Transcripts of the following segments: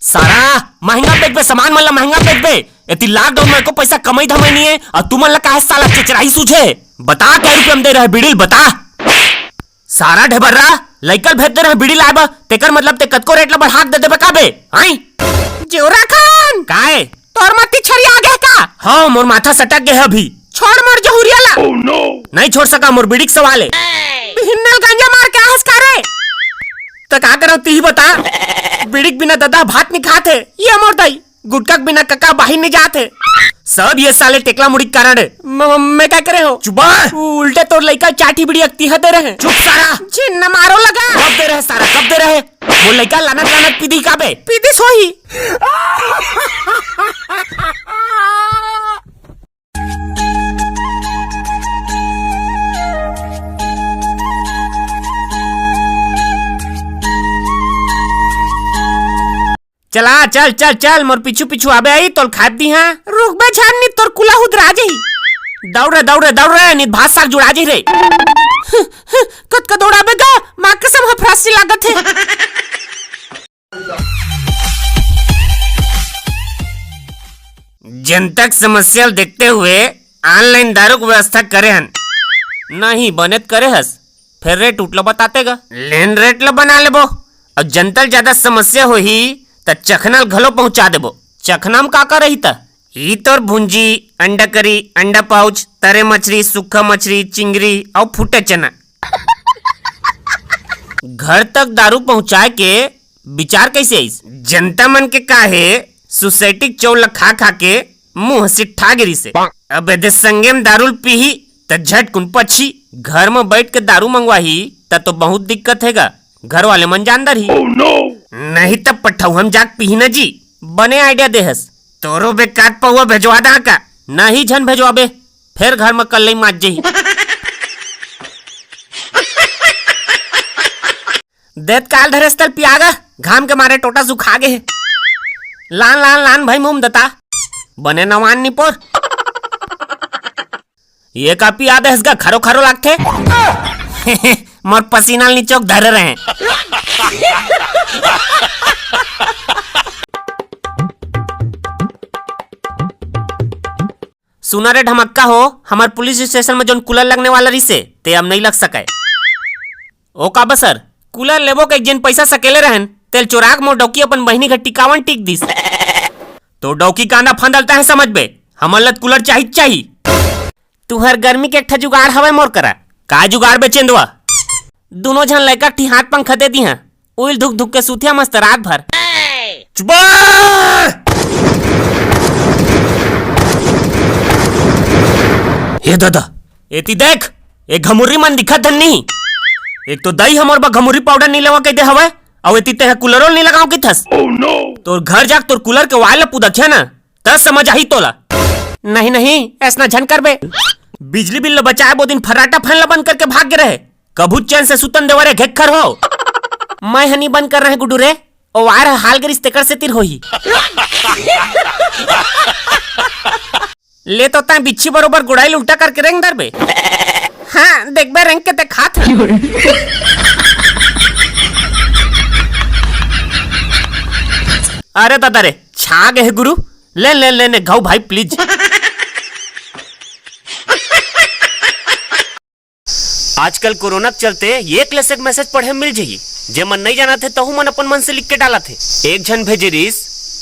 सारा महंगा बेच बे, सामान मन ला महंगा बेच बे। इतनी लॉकडाउन में को पैसा कमाई धमाई नहीं है और तू मन ला काहे साला चिचराई सूझे। बता क्या रुपये में दे रहे बिडिल बता। सारा ढेबर्रा लइकल भेज दे रहे बिडिल आबा तेकर मतलब ते कतको रेट ला बढ़ा दे देबे का बे। आई जोरा खान काहे तोर मत्ती छरी आ गए का। हां मोर माथा सटक गए अभी। छोड़ मोर जहुरिया ला। oh, no. नहीं छोड़ सका मोर बिडिक सवाल है। हिन्नल गांजा मार के हंस करे तो का करो ती ही बता। बिडिक बिना ददा भात नहीं खाते ये मोर दाई, गुटका बिना कक्का बाहिर नहीं जाते। सब ये साले टेकला मुड़ी कारण मैं क्या करे हो। चुप उल्टे तोड़ लइका चाटी बिड़ी अक्ति दे रहे। चुप सारा जिन्न मारो लगा। कब दे रहे सारा कब दे रहे। वो लइका लानत लानत पीदी काबे पीदी सोही। चला चल चल चल मोर पीछू पीछू आबे आई तोल खाप दी हां। रुक बे छाननी तोर कुला हुदरा जाई। दौड़ रे नित भात साग जुड़ा जाई रे। कत का दौड़ाबे गा मां कसम हफरासी लागत है। जनतक समस्या देखते हुए ऑनलाइन दारू की व्यवस्था करे हन। नहीं बनेत करे हस फिर रेट उठलो बतातेगा लेन रेट लो बना लेबो। और जनतल ज्यादा समस्या हो ही त चखनल घलो पहुंचा देबो। चखना में का रही था ई तोर भुंजी अंडा करी अंडा पाउच तरे मछली सूखा मछली चिंगरी और फूटे चना। घर तक दारू पहुंचाए के विचार कैसे आई। जनता मन के काहे सोसाइटी चौल खा खा के मुंह सिट्ठा गिरी से। अब यदि संगे में दारू पीही त झटकुन पछी घर में बैठ के दारू मंगवाही त तो बहुत दिक्कत हैगा। घर वाले मन जानदार ही। oh, no. नहीं तब पठाऊ हम जाग पी न जी। बने आइडिया देहस तोरो बे काट पहुआ भेजवा दा का नहीं झन भेजवाबे फिर घर में कल माज जही। देत काल धरेस्तल पियागा घाम के मारे टोटा सुखा गे। लान लान लान भाई मुम दता बने नवान निपोर ये कापी याद है खरो खरो लागते। मोर पसीना नीचोक धर रहे। सुना रे ढमक्का हो हमार पुलिस स्टेशन में जोन कूलर लगने वाला रही से ते अब नहीं लग सके। ओ का बसर कूलर लेबो के जिन पैसा सकेले रहन तेल चोराक मोर डौकी अपन बहिनी का टिकावन टिक दिस। तो डौकी कांदा फंदलता है समझ बे हमर लत कूलर चाहिए। तू हर गर्मी के एक जुगाड़ हवे मोर करा का जुगाड़ बे चेंदवा। दोनों झन लड़का ठी हाथ पंखा दे दी हैं उल धुक धुक के सुतिया मस्त रात भर। ये दादा एती देख एक घमुर्री मन दिखत धन नहीं। एक तो दही हमर बा घमुर्री पाउडर नहीं लगा के दे हवे और एती ते कूलरों नहीं लगाओ की थस। oh, no. तोर घर जाक तोर कूलर के वाल पुदक है ना तब समझ आई तोला। नहीं ऐसा झन कर बे बिजली बिल बचाए वो दिन फराटा फैन ला बंद करके भाग रहे कभू चैन से सुतन देवरे घेखर हो। मैं हनी बंद कर रहे गुडू रे ओ वार हाल गरिस तेकर से तिर होही। ले तो ता बिच्छी बरोबर गुड़ाई उल्टा करके रेंग दर बे। हाँ देख बे रेंग के ते खात। अरे दादा रे छा गए गुरु ले घाव भाई प्लीज। आजकल कोरोना के चलते एक लेसेक मैसेज पढ़े मिल जाइए जे मन नहीं जाना थे तहु मन अपन मन से लिख के डाला थे। एक झन भेजे रिस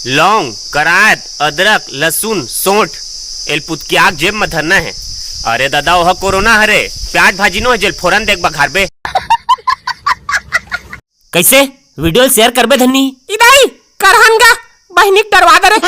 लौंग करात अदरक लहसुन सोंठ एलपुत की आग जेब में धरना है। अरे दादा वह कोरोना हरे प्याज भाजी नो जेल फोरन देख बघार बे। कैसे वीडियो शेयर कर बे धन्नी इदाई करहनगा बहनी डरवा दे रे।